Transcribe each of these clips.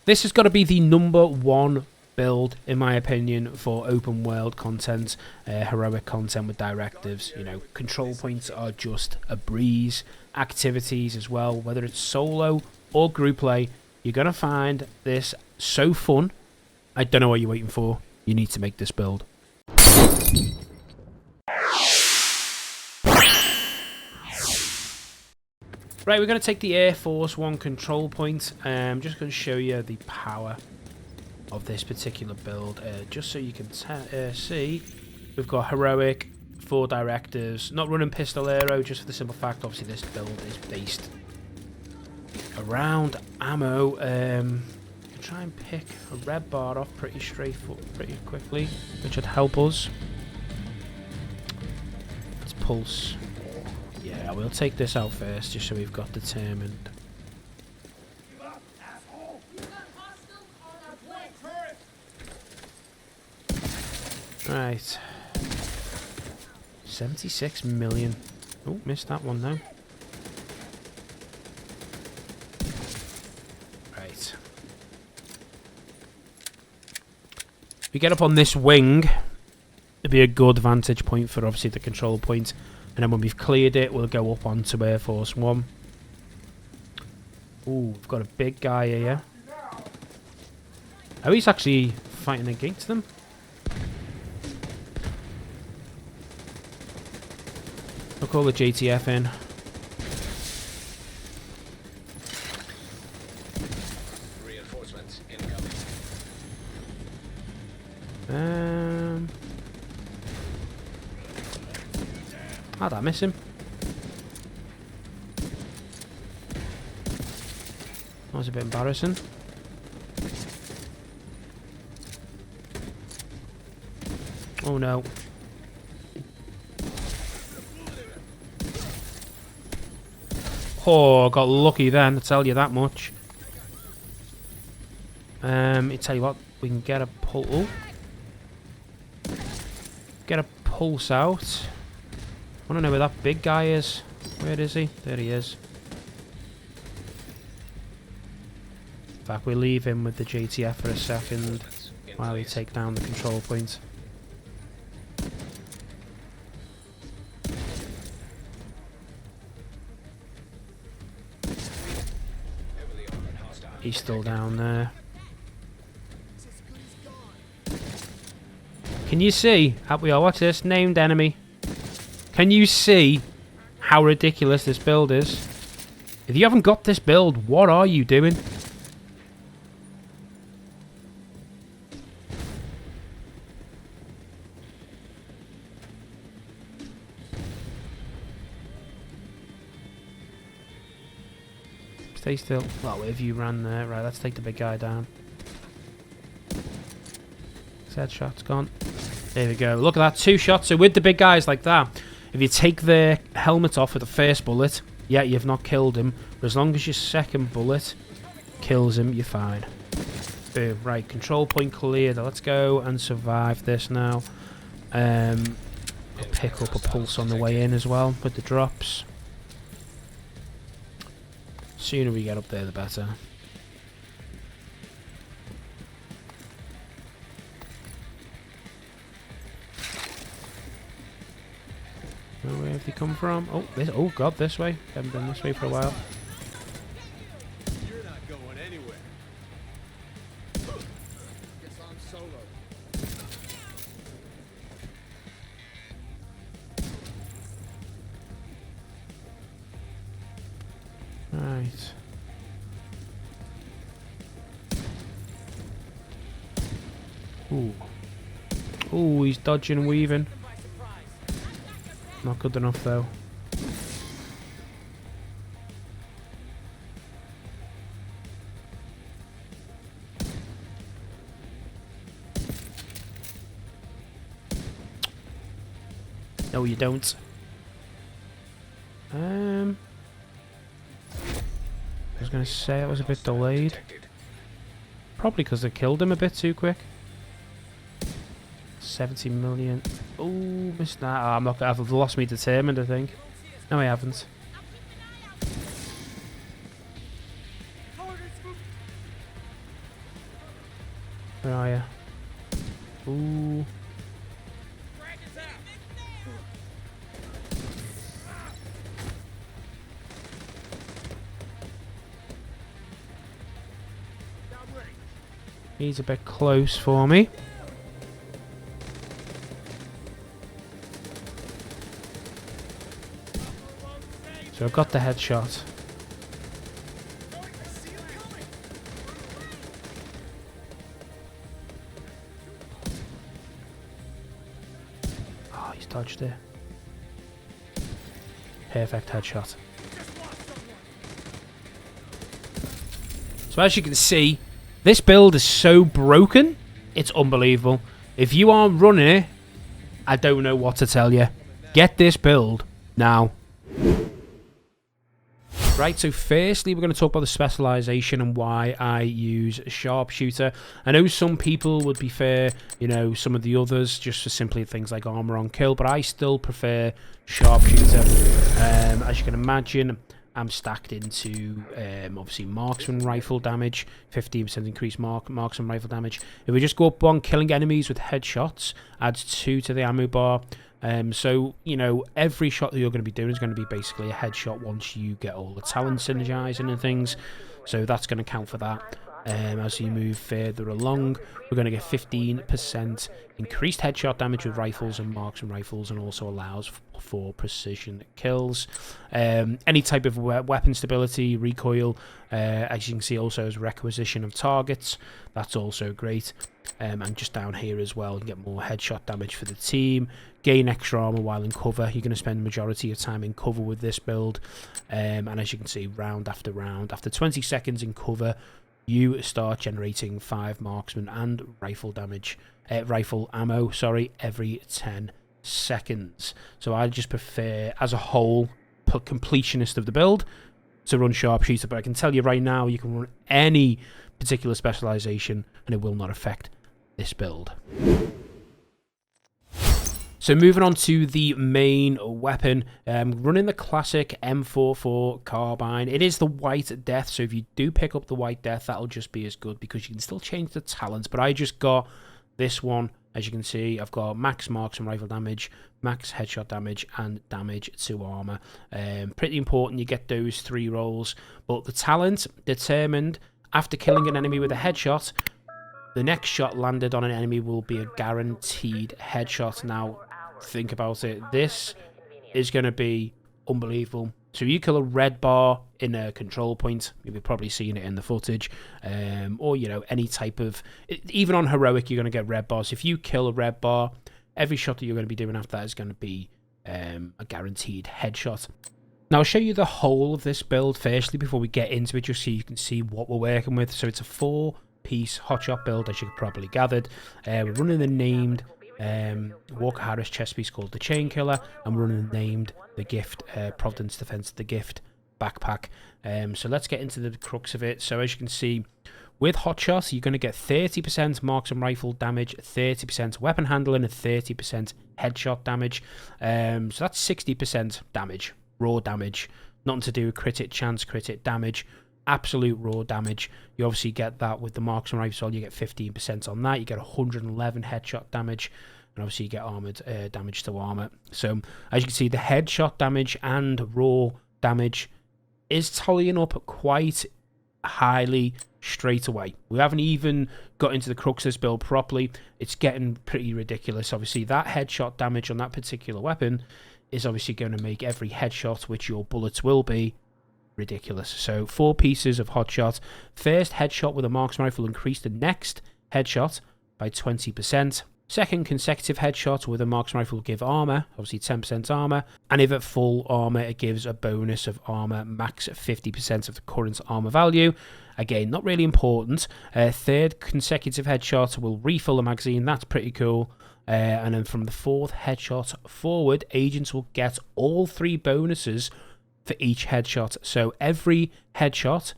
This has got to be the #1 build, in my opinion, for open world content, heroic content with directives. You know, control points are just a breeze. Activities as well, whether it's solo or group play, you're going to find this so fun. I don't know what you're waiting for. You need to make this build. Right, we're going to take the Air Force One control point. I'm just going to show you the power of this particular build, just so you can see. We've got heroic, 4 directives, not running pistolero, just for the simple fact, obviously this build is based around ammo. Try and pick a red bar off pretty quickly, which would help us. Let's pulse. Yeah, we'll take this out first, just so we've got determined. Right. 76 million. Oh, missed that one though. Right. We get up on this wing. It'll be a good vantage point for obviously the control point. And then when we've cleared it, we'll go up onto Air Force One. Ooh, we've got a big guy here. Oh, he's actually fighting against them. I'll call the JTF in. Reinforcements incoming. How'd I miss him? That was a bit embarrassing. Oh no. Oh, got lucky then, I'll tell you that much. I tell you what, we can get a pull. Oh. Get a pulse out. I want to know where that big guy is. Where is he? There he is. In fact, we leave him with the JTF for a second while we take down the control point. He's still down there. Can you see? Watch this. Named enemy. Can you see how ridiculous this build is? If you haven't got this build, what are you doing? Stay still. Well, if you ran there. Right, let's take the big guy down. His headshot's gone. There we go. Look at that. 2 shots. So with the big guys like that, if you take their helmet off with the first bullet, yeah, you've not killed him. But as long as your second bullet kills him, you're fine. Boom. Right, control point cleared. Let's go and survive this now. I'll pick up a pulse on the way in as well with the drops. Sooner we get up there, the better. Where have they come from? Oh, oh god, this way. Haven't been this way for a while. You're not going anywhere. Guess I'm solo. Right. Ooh. Ooh, he's dodging and weaving. Not good enough though. No, you don't. I was going to say it was a bit delayed. Probably because they killed him a bit too quick. 70 million. Oh, missed that. Oh, I'm not. I've lost me determined, I think. No, I haven't. Where are you? Ooh. He's a bit close for me. So I've got the headshot. Oh, he's dodged it. Perfect headshot. So as you can see, this build is so broken, it's unbelievable. If you aren't running it, I don't know what to tell you. Get this build now. Right, so firstly we're going to talk about the specialization and why I use sharpshooter. I know some people would prefer, you know, some of the others just for simply things like armor on kill, but I still prefer sharpshooter. As you can imagine, I'm stacked into obviously marksman rifle damage, 15% increased marksman rifle damage. If we just go up one, killing enemies with headshots adds 2 to the ammo bar. So, you know, every shot that you're going to be doing is going to be basically a headshot once you get all the talent synergizing and things. So that's going to count for that. As you move further along, we're going to get 15% increased headshot damage with rifles and marksman rifles, and also allows for precision kills. Any type of weapon stability, recoil, as you can see, also has requisition of targets. That's also great. And just down here as well, you can get more headshot damage for the team. Gain extra armor while in cover. You're going to spend the majority of time in cover with this build. And as you can see, round after round, after 20 seconds in cover, you start generating 5 marksman and rifle damage, rifle ammo, sorry, every 10 seconds. So I just prefer, as a whole, completionist of the build, to run sharpshooter. But I can tell you right now, you can run any particular specialization and it will not affect this build. So moving on to the main weapon, running the classic M44 carbine. It is the White Death, so if you do pick up the White Death, that'll just be as good because you can still change the talents. But I just got this one. As you can see, I've got max marksman rifle damage, max headshot damage, and damage to armor. Pretty important you get those 3 rolls. But the talent determined after killing an enemy with a headshot, the next shot landed on an enemy will be a guaranteed headshot. Now, think about it. This is going to be unbelievable. So you kill a red bar in a control point, you've probably seen it in the footage, or, you know, any type of, even on heroic, you're going to get red bars. If you kill a red bar, every shot that you're going to be doing after that is going to be a guaranteed headshot. Now, I'll show you the whole of this build firstly before we get into it, just so you can see what we're working with. So it's a 4-piece hotshot build, as you probably gathered. We're running the named Walker Harris chest piece called the Chain Killer, and we're running the named the Gift Providence Defense the Gift backpack. So let's get into the crux of it. So as you can see, with hotshot, you're going to get 30% marksman rifle damage, 30% weapon handling, and 30% headshot damage. So that's 60% damage, raw damage. Nothing to do with crit hit, chance crit hit damage. Absolute raw damage. You obviously get that with the marksman rifle. You get 15% on that. You get 111 headshot damage, and obviously you get armored damage to armor. So as you can see, the headshot damage and raw damage is tallying up quite highly straight away. We haven't even got into the crux of this build properly. It's getting pretty ridiculous. Obviously, that headshot damage on that particular weapon is obviously going to make every headshot, which your bullets will be, ridiculous. So 4 pieces of hotshot. First headshot with a marksman rifle increase the next headshot by 20%. Second consecutive headshot with a marksman rifle will give armor, obviously 10% armor, and if at full armor it gives a bonus of armor max 50% of the current armor value. Again, not really important. Third consecutive headshot will refill the magazine. That's pretty cool. And then from the 4th headshot forward, agents will get all 3 bonuses for each headshot. So every headshot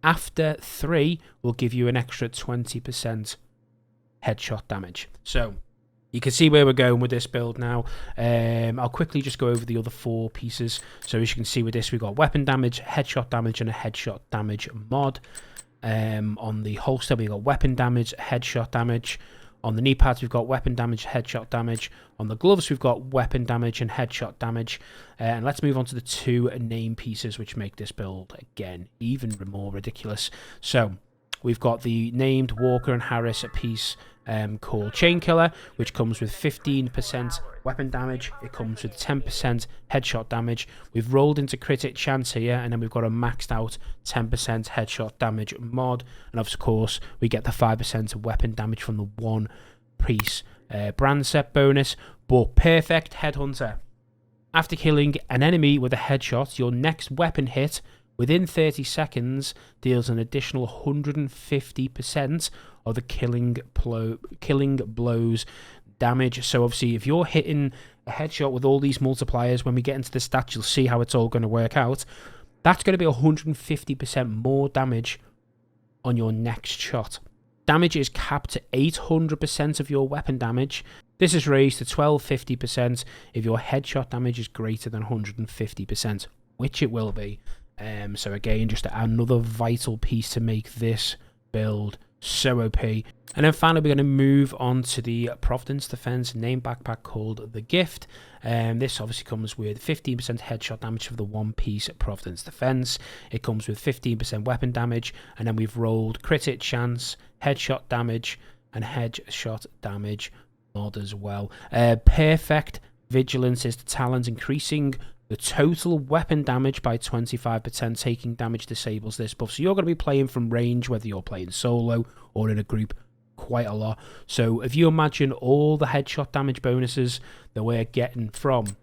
after 3 will give you an extra 20% headshot damage. So you can see where we're going with this build now. I'll quickly just go over the other 4 pieces. So as you can see with this, we've got weapon damage, headshot damage, and a headshot damage mod. On the holster, we've got weapon damage, headshot damage. On the knee pads, we've got weapon damage, headshot damage. On the gloves, we've got weapon damage and headshot damage. And let's move on to the 2 name pieces, which make this build, again, even more ridiculous. So, we've got the named Walker and Harris piece called Chainkiller, which comes with 15% weapon damage. It comes with 10% headshot damage. We've rolled into critic chance here, and then we've got a maxed out 10% headshot damage mod. And of course, we get the 5% weapon damage from the 1 piece brand set bonus. But perfect headhunter. After killing an enemy with a headshot, your next weapon hit within 30 seconds deals an additional 150% of the killing blows damage. So obviously, if you're hitting a headshot with all these multipliers, when we get into the stats, you'll see how it's all going to work out. That's going to be 150% more damage on your next shot. Damage is capped to 800% of your weapon damage. This is raised to 1250% if your headshot damage is greater than 150%, which it will be. So again, just another vital piece to make this build so OP. And then finally, we're going to move on to the Providence Defense name backpack called The Gift. This obviously comes with 15% headshot damage for the 1-piece Providence Defense. It comes with 15% weapon damage, and then we've rolled critic chance, headshot damage, and headshot damage mod as well. Perfect vigilance is the talent, increasing the total weapon damage by 25%. Taking damage disables this buff. So you're going to be playing from range, whether you're playing solo or in a group, quite a lot. So if you imagine all the headshot damage bonuses that we're getting from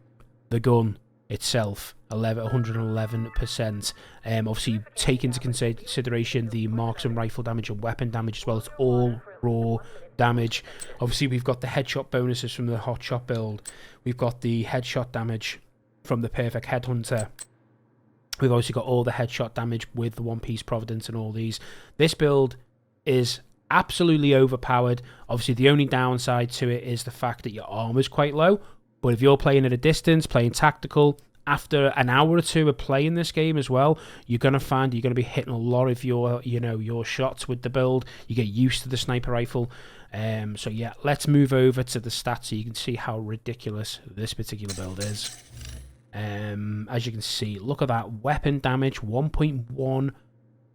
the gun itself, 111%. Obviously, take into consideration the marksman rifle damage and weapon damage as well. It's all raw damage. Obviously, we've got the headshot bonuses from the Hotshot build. We've got the headshot damage from the Perfect Headhunter. We've obviously got all the headshot damage with the 1-piece Providence and all these. This build is absolutely overpowered. Obviously, the only downside to it is the fact that your armor is quite low. But if you're playing at a distance, playing tactical, after an hour or 2 of playing this game as well, you're going to find you're going to be hitting a lot of your shots with the build. You get used to the sniper rifle. So yeah, let's move over to the stats so you can see how ridiculous this particular build is. As you can see, look at that weapon damage, 1.1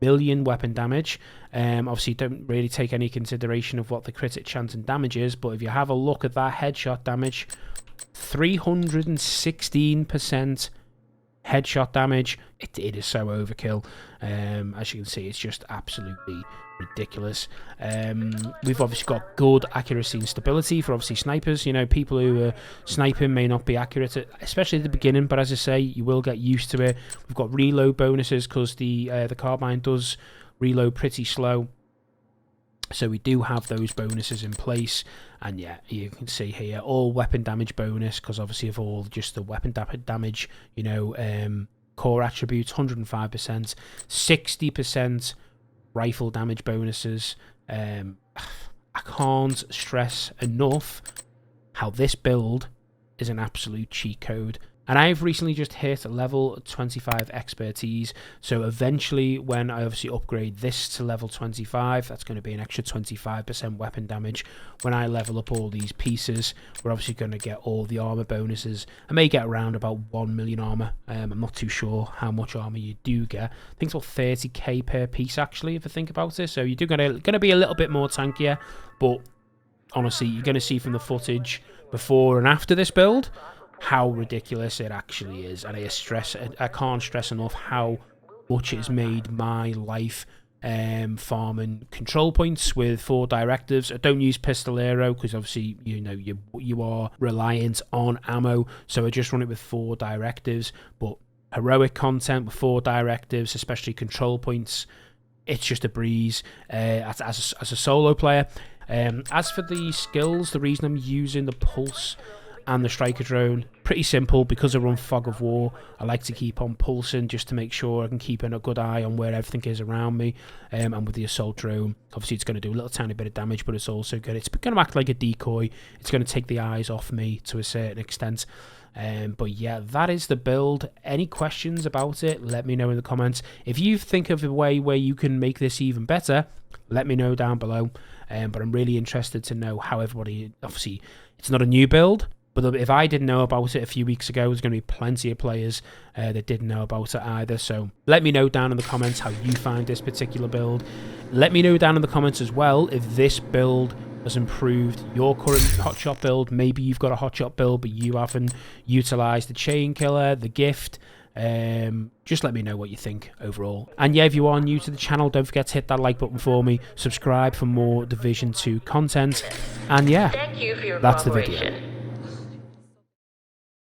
million weapon damage. Obviously, don't really take any consideration of what the critic chance and damage is, but if you have a look at that headshot damage, 316% headshot damage. It is so overkill. As you can see, it's just absolutely ridiculous. We've obviously got good accuracy and stability for obviously snipers. You know, people who are sniping may not be accurate, especially at the beginning, but as I say, you will get used to it. We've got reload bonuses because the carbine does reload pretty slow. So we do have those bonuses in place. And yeah, you can see here, all weapon damage bonus, because obviously of all just the weapon damage, you know, core attributes, 105%, 60% rifle damage bonuses. I can't stress enough how this build is an absolute cheat code. And I've recently just hit level 25 expertise, so eventually when I obviously upgrade this to level 25, that's going to be an extra 25% weapon damage. When I level up all these pieces, we're obviously going to get all the armor bonuses. I may get around about 1 million armor. I'm not too sure how much armor you do get. I think it's about 30k per piece actually, if I think about it. So you're going to be a little bit more tankier, but honestly, you're going to see from the footage before and after this build how ridiculous it actually is. And I can't stress enough how much it's made my life farming control points with 4 directives. I don't use Pistolero because obviously you are reliant on ammo, so I just run it with 4 directives. But heroic content with 4 directives, especially control points, it's just a breeze as a solo player. As for the skills, the reason I'm using the pulse and the striker drone, pretty simple. Because I run Fog of War, I like to keep on pulsing just to make sure I can keep a good eye on where everything is around me. And with the assault drone, obviously it's going to do a little tiny bit of damage, but it's also good. It's going to act like a decoy. It's going to take the eyes off me to a certain extent. But yeah, that is the build. Any questions about it, let me know in the comments. If you think of a way where you can make this even better, let me know down below. But I'm really interested to know how everybody, obviously it's not a new build, but if I didn't know about it a few weeks ago, there's going to be plenty of players that didn't know about it either. So let me know down in the comments how you find this particular build. Let me know down in the comments as well if this build has improved your current hotshot build. Maybe you've got a hotshot build but you haven't utilized the chain killer, the gift. Just let me know what you think overall. And yeah, if you are new to the channel, don't forget to hit that like button for me, subscribe for more Division 2 content, and yeah, Thank you for your that's the cooperation. video.